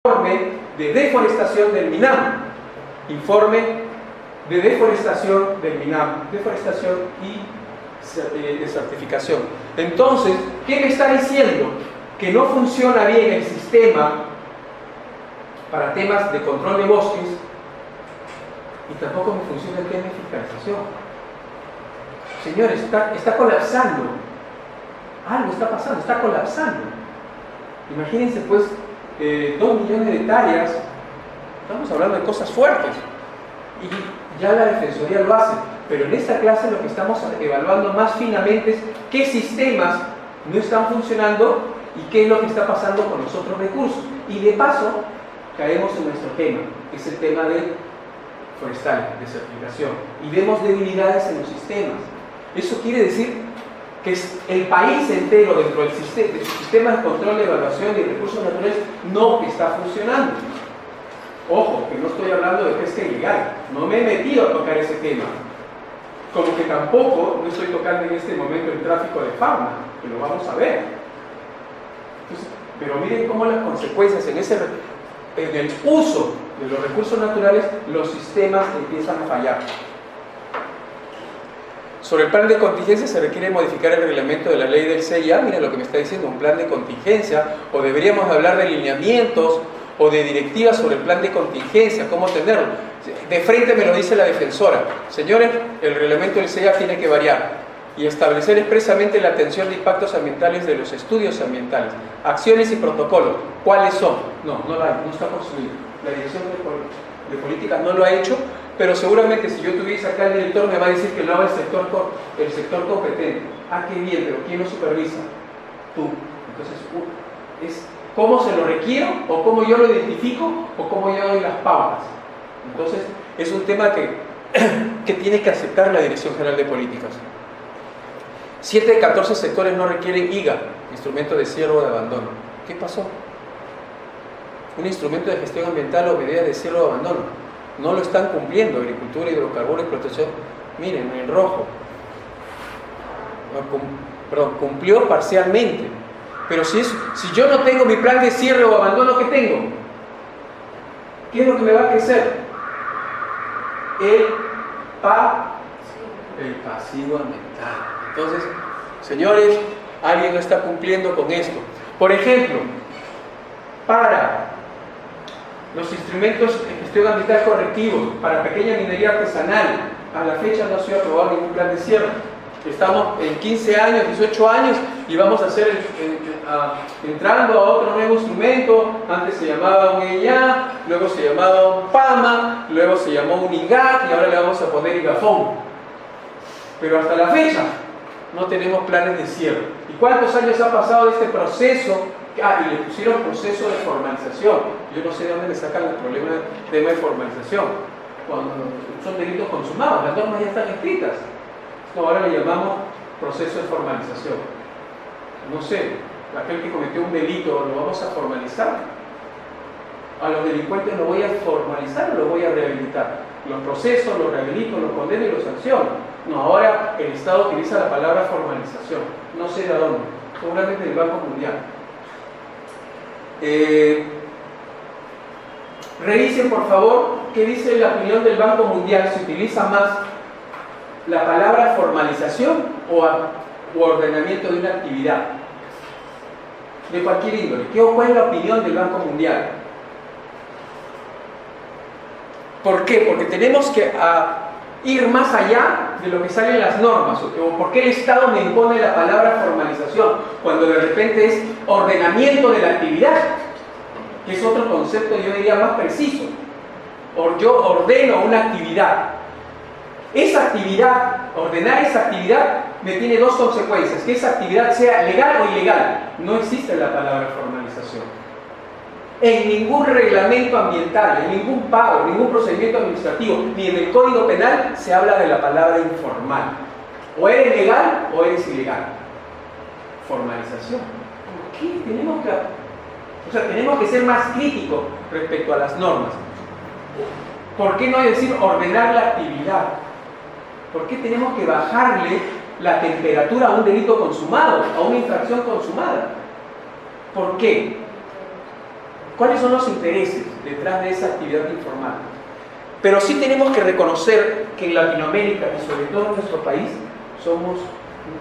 informe de deforestación del MINAM. Informe de deforestación del MINAM. Deforestación y desertificación. Entonces, ¿qué me está diciendo? Que no funciona bien el sistema para temas de control de bosques y tampoco me funciona el tema de fiscalización. Señores, está colapsando. Algo está pasando, está colapsando. Imagínense pues 2 millones de hectáreas, estamos hablando de cosas fuertes y ya la Defensoría lo hace, pero en esta clase lo que estamos evaluando más finamente es qué sistemas no están funcionando y qué es lo que está pasando con los otros recursos. Y de paso caemos en nuestro tema, que es el tema de forestal, de certificación, y vemos debilidades en los sistemas. Eso quiere decir que el país entero dentro del sistema de control, de evaluación y de recursos naturales no está funcionando. Ojo, que no estoy hablando de pesca ilegal, no me he metido a tocar ese tema. Como que tampoco no estoy tocando en este momento el tráfico de fauna, que lo vamos a ver. Entonces, pero miren cómo las consecuencias en el uso de los recursos naturales, los sistemas empiezan a fallar. Sobre el plan de contingencia se requiere modificar el reglamento de la ley del CIA. Mira lo que me está diciendo, un plan de contingencia, o deberíamos hablar de lineamientos o de directivas sobre el plan de contingencia, cómo tenerlo. De frente me lo dice la defensora. Señores, el reglamento del CIA tiene que variar y establecer expresamente la atención de impactos ambientales de los estudios ambientales, acciones y protocolos. ¿Cuáles son? No está construido. La Dirección de Política no lo ha hecho, pero seguramente si yo tuviese acá el director me va a decir que lo haga el sector competente. Ah, qué bien, pero ¿quién lo supervisa? Tú. Entonces, es cómo se lo requiero, o cómo yo lo identifico, o cómo yo doy las pautas. Entonces, es un tema que tiene que aceptar la Dirección General de Políticas. 7 de 14 sectores no requieren IGA, instrumento de cierre o de abandono. ¿Qué pasó? Un instrumento de gestión ambiental o medidas de cierre o abandono. No lo están cumpliendo. Agricultura, hidrocarburos, protección. Miren, en rojo. Cumplió parcialmente. Pero si yo no tengo mi plan de cierre o abandono, ¿qué tengo? ¿Qué es lo que me va a crecer? El pasivo ambiental. Entonces, señores, alguien no está cumpliendo con esto. Por ejemplo, para los instrumentos de gestión ambiental correctivos para pequeña minería artesanal, a la fecha no se ha aprobado ningún plan de cierre. Estamos en 15 años, 18 años y vamos a hacer entrando a otro nuevo instrumento. Antes se llamaba un EIA, luego se llamaba un PAMA, luego se llamó un IGAC y ahora le vamos a poner IGAFON. Pero hasta la fecha no tenemos planes de cierre. ¿Y cuántos años ha pasado de este proceso? Y le pusieron proceso de formalización. Yo no sé de dónde le sacan el problema del tema de formalización. Cuando son delitos consumados, las normas ya están escritas. Ahora le llamamos proceso de formalización. No sé, aquel que cometió un delito, ¿lo vamos a formalizar? A los delincuentes lo voy a formalizar o lo voy a rehabilitar. Los procesos, los rehabilito, los condeno y los sanciono. No, ahora el Estado utiliza la palabra formalización. No sé de dónde, seguramente del Banco Mundial. Revisen por favor qué dice la opinión del Banco Mundial. ¿Se utiliza más la palabra formalización o ordenamiento de una actividad? De cualquier índole. ¿Cuál es la opinión del Banco Mundial? ¿Por qué? Porque tenemos que ir más allá de lo que sale en las normas. ¿O por qué el Estado me impone la palabra formalización cuando de repente es ordenamiento de la actividad? Que es otro concepto, yo diría, más preciso. Yo ordeno una actividad. Esa actividad, ordenar esa actividad, me tiene dos consecuencias: que esa actividad sea legal o ilegal. No existe la palabra formalización. En ningún reglamento ambiental, en ningún pago, en ningún procedimiento administrativo, ni en el Código Penal se habla de la palabra informal. O eres legal o eres ilegal. Formalización. ¿Por qué? Tenemos que ser más críticos respecto a las normas. ¿Por qué no decir ordenar la actividad? ¿Por qué tenemos que bajarle la temperatura a un delito consumado, a una infracción consumada? ¿Por qué? cuáles son los intereses detrás de esa actividad informal. Pero sí tenemos que reconocer que en Latinoamérica y sobre todo en nuestro país somos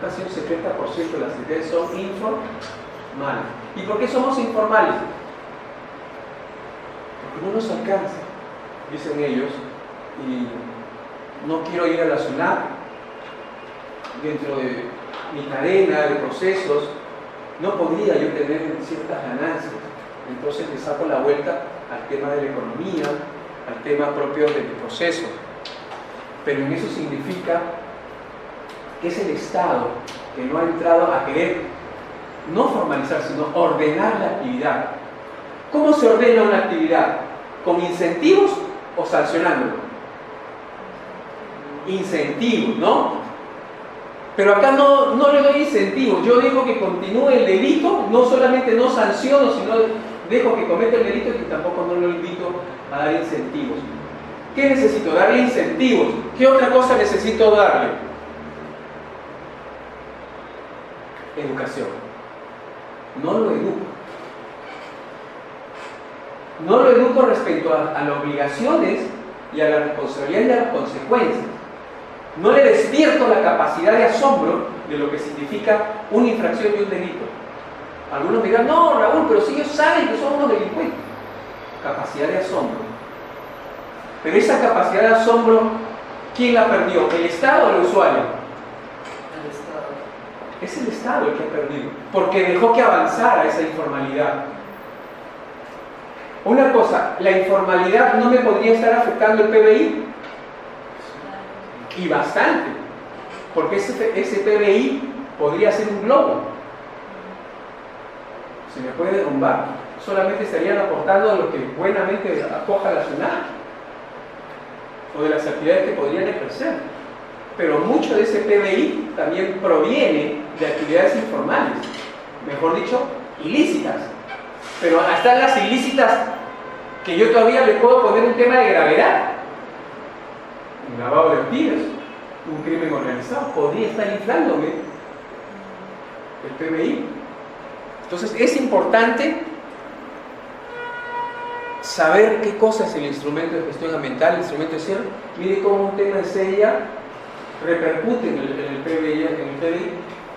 casi un 70% de las actividades son informales. ¿Y por qué somos informales? Porque no nos alcanza, dicen ellos, y no quiero ir a la SUNAT dentro de mi cadena de procesos, no podría yo tener ciertas ganancias. Entonces le saco la vuelta al tema de la economía, al tema propio del proceso. Pero en eso significa que es el Estado que no ha entrado a querer no formalizar, sino ordenar la actividad. ¿Cómo se ordena una actividad? ¿Con incentivos o sancionándolo? Incentivos, ¿no? Pero acá no le doy incentivos. Yo digo que continúe el delito, no solamente no sanciono, sino dejo que cometa el delito y tampoco no lo invito a dar incentivos. ¿Qué necesito? Darle incentivos. ¿Qué otra cosa necesito darle? Educación. No lo educo. No lo educo respecto a las obligaciones y a la responsabilidad y a las consecuencias. No le despierto la capacidad de asombro de lo que significa una infracción y un delito. Algunos me dirán, no, Raúl, pero si ellos saben que son unos delincuentes. Capacidad de asombro. Pero esa capacidad de asombro, ¿quién la perdió? ¿El Estado o el usuario? El Estado. Es el Estado el que ha perdido, porque dejó que avanzara esa informalidad. Una cosa, ¿la informalidad no me podría estar afectando el PBI? Y bastante, porque ese PBI podría ser un globo. Se me puede derrumbar, solamente estarían aportando a lo que buenamente acoja la SUNAT o de las actividades que podrían ejercer. Pero mucho de ese PBI también proviene de actividades informales, mejor dicho, ilícitas. Pero hasta las ilícitas que yo todavía le puedo poner un tema de gravedad. Un lavado de activos, un crimen organizado, podría estar inflándome el PBI. Entonces es importante saber qué cosa es el instrumento de gestión ambiental, el instrumento de cierre. Mire cómo un tema de sella repercute en el PBI,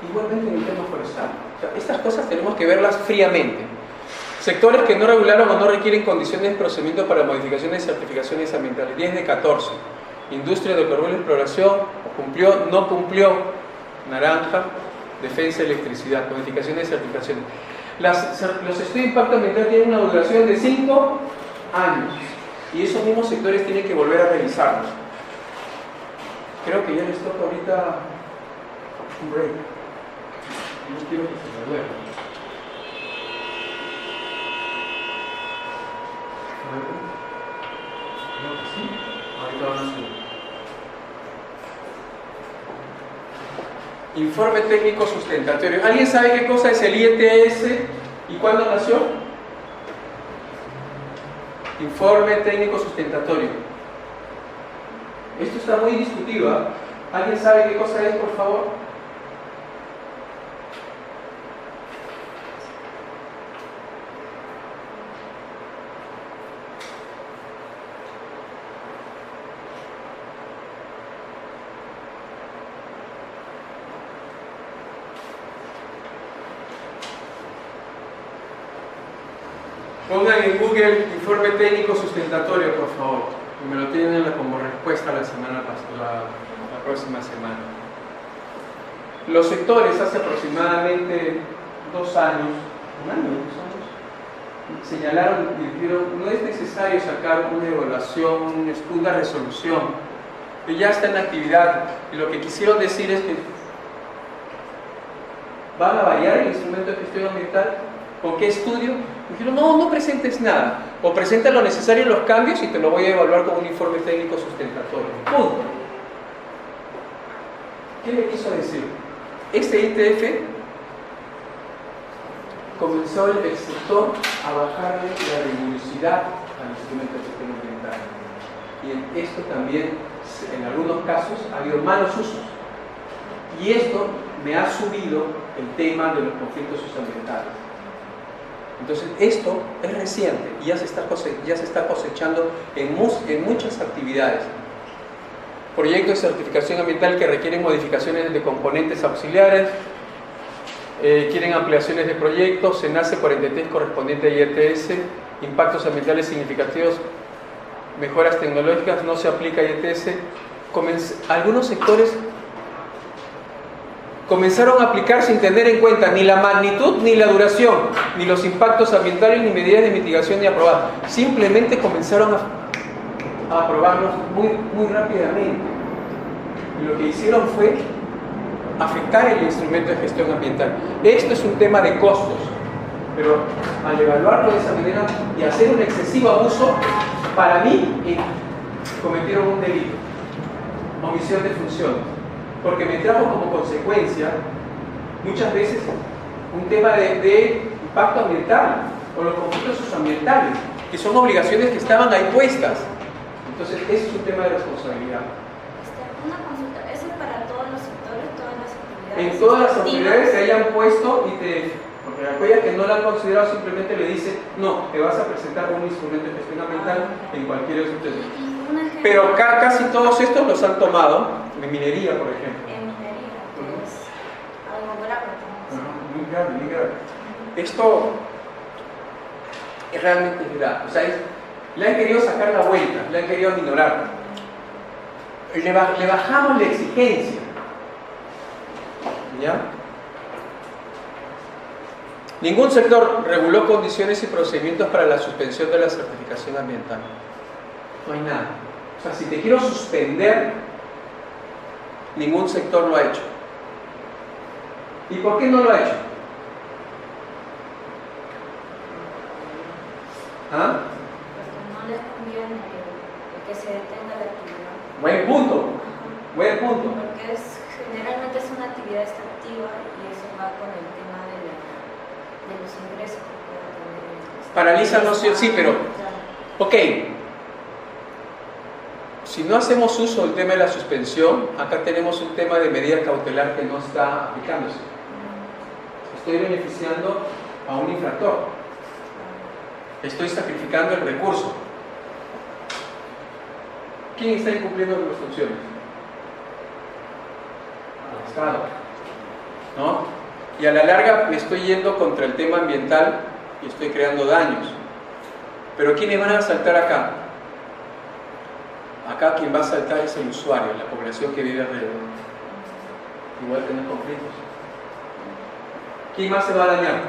igualmente en el tema forestal. O sea, estas cosas tenemos que verlas fríamente. Sectores que no regularon o no requieren condiciones de procedimiento para modificaciones y certificaciones ambientales, 10 de 14. Industria de hidrocarburos y exploración, cumplió, no cumplió, naranja. Defensa de electricidad, modificaciones y certificaciones. Los estudios de impacto ambiental tienen una duración de 5 años y esos mismos sectores tienen que volver a revisarlos. Creo que ya les toca ahorita un break. No quiero que se me duerman. Creo que sí. Ahorita van a subir. Informe técnico sustentatorio. ¿Alguien sabe qué cosa es el IETS y cuándo nació? Informe técnico sustentatorio. Esto está muy discutido, ¿eh? ¿Alguien sabe qué cosa es, por favor? Pongan en Google informe técnico sustentatorio, por favor. Y me lo tienen como respuesta la próxima semana. Los sectores hace aproximadamente 2 años, un año, 2 años, señalaron y dijeron, no es necesario sacar una evaluación, una resolución, que ya está en actividad. Y lo que quisieron decir es que van a variar el instrumento de gestión ambiental. ¿Con qué estudio? Dijeron, no presentes nada. O presenta lo necesario en los cambios y te lo voy a evaluar con un informe técnico sustentatorio. Punto. ¿Qué me quiso decir? Este ITF comenzó el sector a bajarle la rigurosidad al instrumento de gestión ambiental. Y en esto también, en algunos casos, ha habido malos usos. Y esto me ha subido el tema de los conflictos socioambientales. Entonces, esto es reciente y ya se está cosechando en muchas actividades. Proyectos de certificación ambiental que requieren modificaciones de componentes auxiliares, quieren ampliaciones de proyectos, SENACE 43 correspondiente a IETS, impactos ambientales significativos, mejoras tecnológicas, no se aplica IETS. Algunos sectores comenzaron a aplicar sin tener en cuenta ni la magnitud, ni la duración, ni los impactos ambientales, ni medidas de mitigación ni aprobar. Simplemente comenzaron a aprobarlos muy rápidamente. Y lo que hicieron fue afectar el instrumento de gestión ambiental. Esto es un tema de costos, pero al evaluarlo de esa manera y hacer un excesivo abuso, para mí cometieron un delito, omisión de funciones. Porque me trajo como consecuencia muchas veces un tema de impacto ambiental o los conflictos socioambientales, que son obligaciones que estaban ahí puestas. Entonces, ese es un tema de responsabilidad. Una consulta, ¿eso es para todos los sectores, todas las actividades? En todas las autoridades se hayan puesto porque aquella que no la han considerado simplemente le dice, no, te vas a presentar un instrumento de gestión ambiental en cualquier institución. Pero casi todos estos los han tomado en minería, por ejemplo. En minería, que es algo grave. Muy grave, muy grave. Esto es realmente grave. O sea, le han querido sacar la vuelta, le han querido aminorar. Le bajamos la exigencia. ¿Ya? Ningún sector reguló condiciones y procedimientos para la suspensión de la certificación ambiental. No hay nada. O sea, si te quiero suspender, ningún sector lo ha hecho. ¿Y por qué no lo ha hecho? ¿Ah? Porque no les conviene que se detenga la actividad. Buen punto. Buen punto. Porque generalmente es una actividad extractiva y eso va con el tema de los ingresos que pueda tener. Paraliza, no sé, sí, pero ok. Si no hacemos uso del tema de la suspensión, acá tenemos un tema de medida cautelar que no está aplicándose. Estoy beneficiando a un infractor. Estoy sacrificando el recurso. ¿Quién está incumpliendo las funciones? El Estado. ¿No? Y a la larga me estoy yendo contra el tema ambiental y estoy creando daños. Pero ¿quiénes van a saltar acá? Acá quien va a saltar es el usuario, la población que vive alrededor. Igual tener conflictos. ¿Quién más se va a dañar?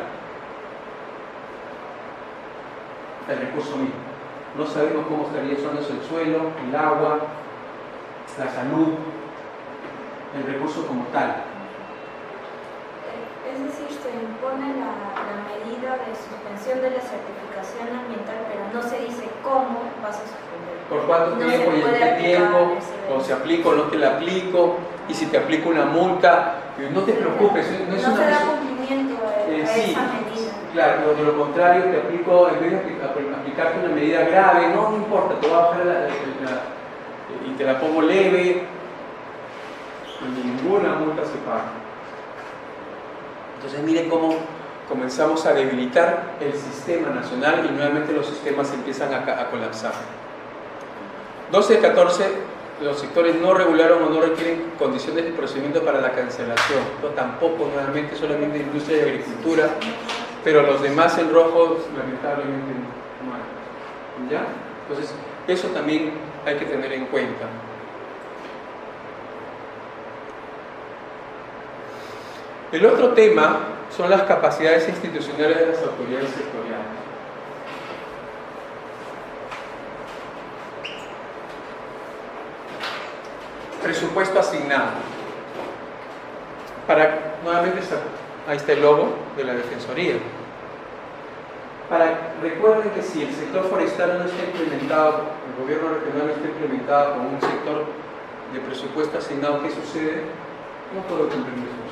El recurso mismo. No sabemos cómo estaría usándose el suelo, el agua, la salud, el recurso como tal. Es decir, se impone la medida de suspensión de la certificación ambiental, pero no se dice cómo vas a suspender. ¿Por cuánto tiempo y en qué tiempo? ¿O se aplica o no te la aplico? Y si te aplico una multa, no te preocupes. No es no una se da cumplimiento a sí, esa medida. Claro, de lo contrario te aplico, en vez de aplicarte una medida grave, no importa, te voy a bajar y te la pongo leve, y ninguna multa se paga. Entonces miren cómo comenzamos a debilitar el sistema nacional y nuevamente los sistemas empiezan a colapsar. 12 de 14, los sectores no regularon o no requieren condiciones de procedimiento para la cancelación. No, tampoco, nuevamente, solamente industria y agricultura, pero los demás en rojo lamentablemente no hay. ¿Ya? Entonces, eso también hay que tener en cuenta. El otro tema son las capacidades institucionales de las autoridades sectoriales. Presupuesto asignado. Nuevamente ahí está el logo de la Defensoría. Recuerden que si el sector forestal no está implementado, el gobierno regional no está implementado con un sector de presupuesto asignado, ¿qué sucede? No puedo cumplir mis funciones.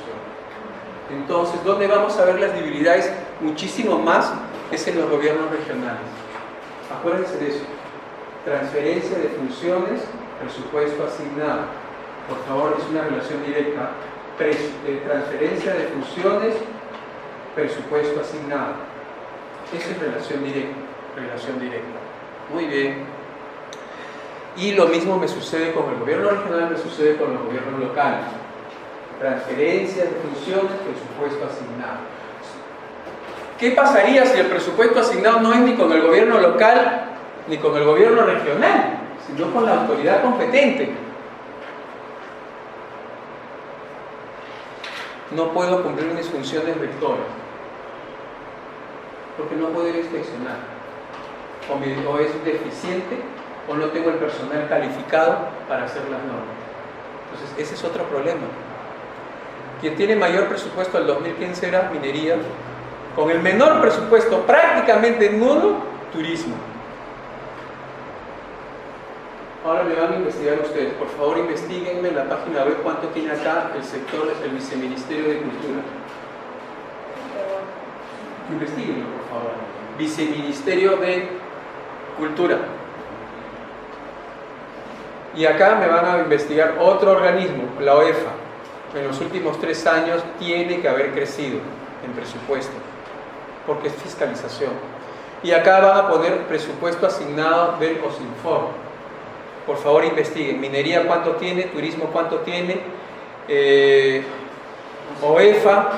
Entonces, ¿dónde vamos a ver las debilidades? Muchísimo más es en los gobiernos regionales. Acuérdense de eso. Transferencia de funciones, presupuesto asignado. Por favor, es una relación directa. Transferencia de funciones, presupuesto asignado. Eso es relación directa, relación directa. Muy bien. Y lo mismo me sucede con el gobierno regional, me sucede con los gobiernos locales. Transferencias de funciones, presupuesto asignado. ¿Qué pasaría si el presupuesto asignado no es ni con el gobierno local ni con el gobierno regional, sino con la autoridad competente? No puedo cumplir mis funciones rectoras, porque no puedo ir a inspeccionar. O es deficiente, o no tengo el personal calificado para hacer las normas. Entonces, ese es otro problema. Quien tiene mayor presupuesto del 2015 era minería, con el menor presupuesto, prácticamente nulo, turismo. Ahora me van a investigar ustedes. Por favor, investiguenme en la página web cuánto tiene acá el sector, el Viceministerio de Cultura. Investíguenlo, por favor. Viceministerio de Cultura. Y acá me van a investigar otro organismo, la OEFA. En los últimos 3 años tiene que haber crecido en presupuesto, porque es fiscalización. Y acá van a poner presupuesto asignado del OSINFOR. Por favor, investiguen. Minería, ¿cuánto tiene? Turismo, ¿cuánto tiene? OEFA,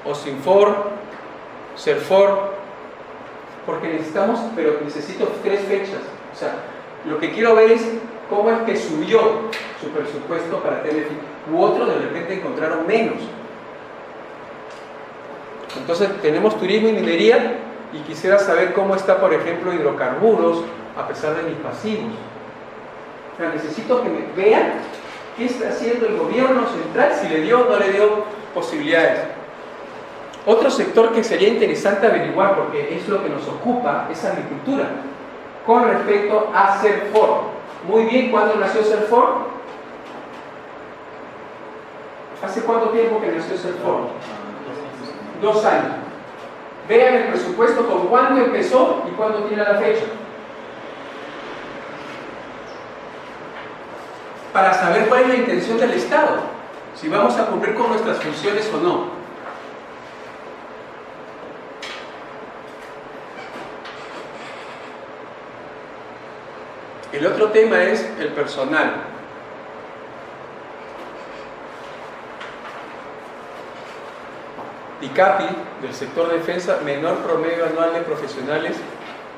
OSINFOR, CERFOR, porque necesitamos, pero necesito 3 fechas. O sea, lo que quiero ver es cómo es que subió su presupuesto para tener, u otros de repente encontraron menos. Entonces tenemos turismo y minería, y quisiera saber cómo está, por ejemplo, hidrocarburos, a pesar de mis pasivos. O sea, necesito que me vean qué está haciendo el gobierno central, si le dio o no le dio posibilidades. Otro sector que sería interesante averiguar, porque es lo que nos ocupa, es agricultura, con respecto a CERFOR. Muy bien, ¿cuándo nació CERFOR? ¿Hace cuánto tiempo que nació CERFOR? 2 años. Vean el presupuesto con cuándo empezó y cuándo tiene la fecha, para saber cuál es la intención del Estado, si vamos a cumplir con nuestras funciones o no. El otro tema es el personal. DICAPI, del sector defensa, menor promedio anual de profesionales,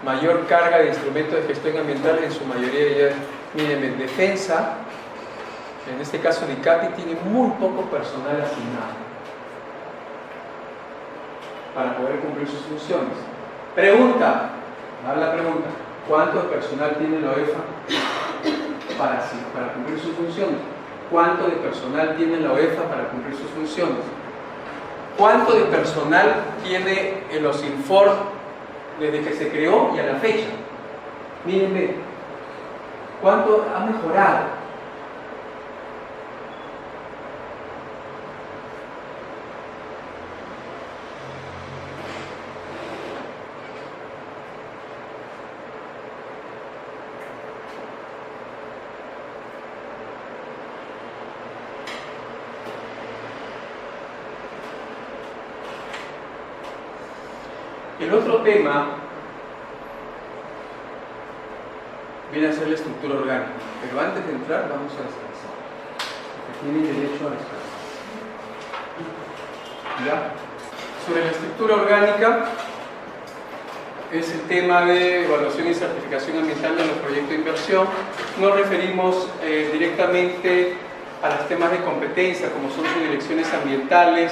mayor carga de instrumentos de gestión ambiental, en su mayoría ya. Miren, en defensa, en este caso DICAPI, tiene muy poco personal asignado para poder cumplir sus funciones. Pregunta, la pregunta, ¿cuánto de personal tiene la OEFA para cumplir sus funciones? ¿Cuánto de personal tiene la OEFA para cumplir sus funciones? ¿Cuánto de personal tiene el OSINFOR desde que se creó y a la fecha? Mírenme, ¿cuánto ha mejorado? El otro tema viene a ser la estructura orgánica, pero antes de entrar vamos a descansar, porque tienen derecho a descansar. ¿Ya? Sobre la estructura orgánica es el tema de evaluación y certificación ambiental de los proyectos de inversión. Nos referimos directamente a los temas de competencia, como son sus direcciones ambientales,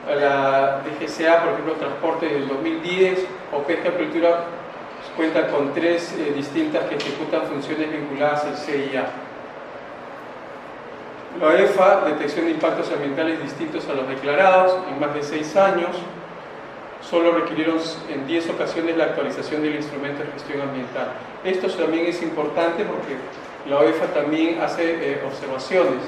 a la DGCA, por ejemplo, transporte del 2010, o pesca y cultura cuenta con 3 distintas que ejecutan funciones vinculadas al CIA. La OEFA, detección de impactos ambientales distintos a los declarados en más de 6 años, solo requirieron en 10 ocasiones la actualización del instrumento de gestión ambiental. Esto también es importante porque la OEFA también hace observaciones.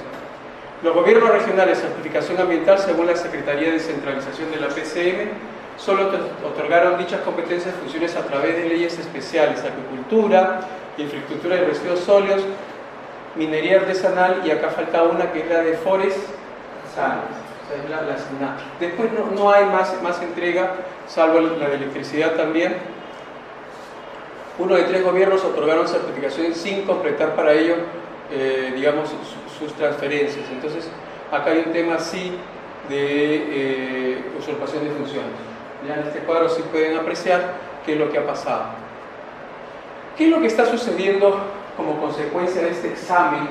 Los gobiernos regionales, certificación ambiental, según la Secretaría de Descentralización de la PCM, solo otorgaron dichas competencias y funciones a través de leyes especiales: agricultura, infraestructura de residuos sólidos, minería artesanal, y acá falta una que es la de forestales. O sea, es la asignada. Después no hay más entrega, salvo la de electricidad también. 1 de 3 gobiernos otorgaron certificaciones sin completar para ello, digamos, sus transferencias. Entonces, acá hay un tema sí de usurpación de funciones. Ya en este cuadro sí pueden apreciar qué es lo que ha pasado. ¿Qué es lo que está sucediendo como consecuencia de este examen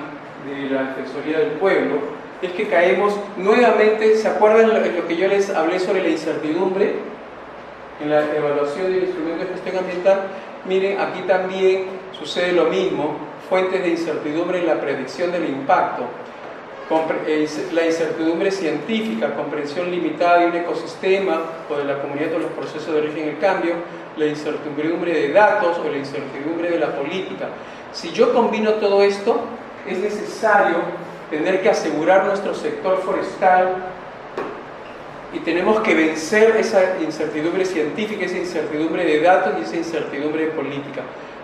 de la Defensoría del Pueblo? Es que caemos nuevamente, ¿se acuerdan lo que yo les hablé sobre la incertidumbre en la evaluación del instrumento de gestión ambiental? Miren, aquí también sucede lo mismo, fuentes de incertidumbre en la predicción del impacto, la incertidumbre científica, comprensión limitada de un ecosistema o de la comunidad o los procesos de origen y el cambio, la incertidumbre de datos o la incertidumbre de la política. Si yo combino todo esto, es necesario tener que asegurar nuestro sector forestal y tenemos que vencer esa incertidumbre científica, esa incertidumbre de datos y esa incertidumbre de política.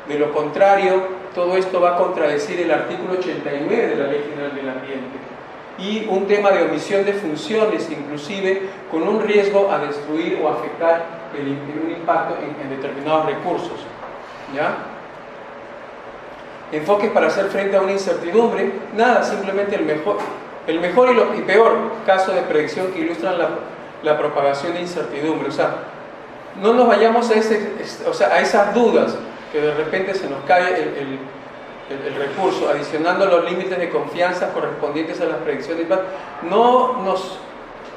De lo contrario, todo esto va a contradecir el artículo 89 de la Ley General del Ambiente y un tema de omisión de funciones, inclusive con un riesgo a destruir o afectar un impacto en determinados recursos. ¿Ya? Enfoques para hacer frente a una incertidumbre, nada, simplemente el mejor y peor caso de predicción que ilustran la propagación de incertidumbre. O sea, no nos vayamos a esas dudas que de repente se nos cae el recurso, adicionando los límites de confianza correspondientes a las predicciones. No nos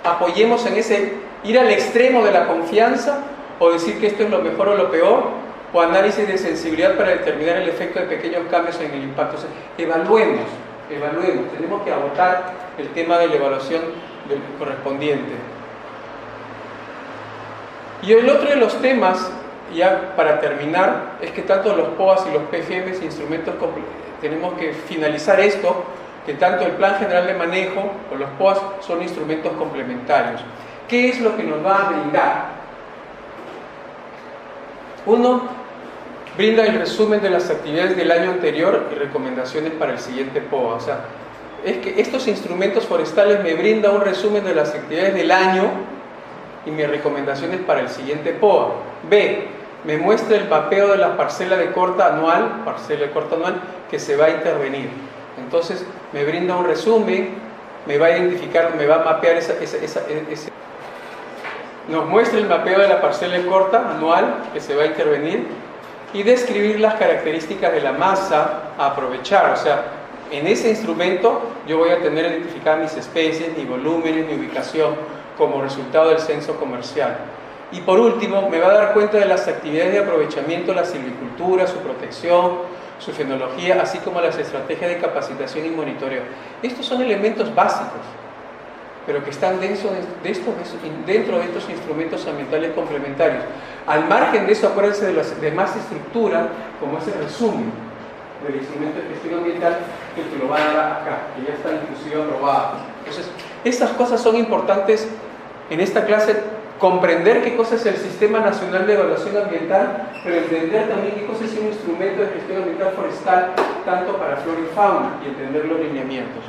apoyemos en ese ir al extremo de la confianza o decir que esto es lo mejor o lo peor, o análisis de sensibilidad para determinar el efecto de pequeños cambios en el impacto. O sea, evaluemos, tenemos que agotar el tema de la evaluación correspondiente. Y el otro de los temas, ya para terminar, es que tanto los POAS y los PGMs, instrumentos, tenemos que finalizar esto, que tanto el Plan General de Manejo o los POAS son instrumentos complementarios. ¿Qué es lo que nos va a brindar? Uno, brinda el resumen de las actividades del año anterior y recomendaciones para el siguiente POA. O sea, es que estos instrumentos forestales me brindan un resumen de las actividades del año y mis recomendaciones para el siguiente POA. B, me muestra el mapeo de la parcela de corta anual que se va a intervenir. Entonces, me brinda un resumen, me va a identificar, me va a mapear nos muestra el mapeo de la parcela de corta anual que se va a intervenir y describir las características de la masa a aprovechar. O sea, en ese instrumento yo voy a tener identificadas mis especies, mis volúmenes, mi ubicación como resultado del censo comercial. Y por último, me va a dar cuenta de las actividades de aprovechamiento, la silvicultura, su protección, su fenología, así como las estrategias de capacitación y monitoreo. Estos son elementos básicos, pero que están dentro de estos instrumentos ambientales complementarios. Al margen de eso, acuérdense de las demás estructuras, como ese resumen del instrumento de gestión ambiental, que te lo va a dar acá, que ya está inclusive aprobado. Entonces, estas cosas son importantes en esta clase, comprender qué cosa es el Sistema Nacional de Evaluación Ambiental, pero entender también qué cosa es un instrumento de gestión ambiental forestal, tanto para flora y fauna, y entender los lineamientos.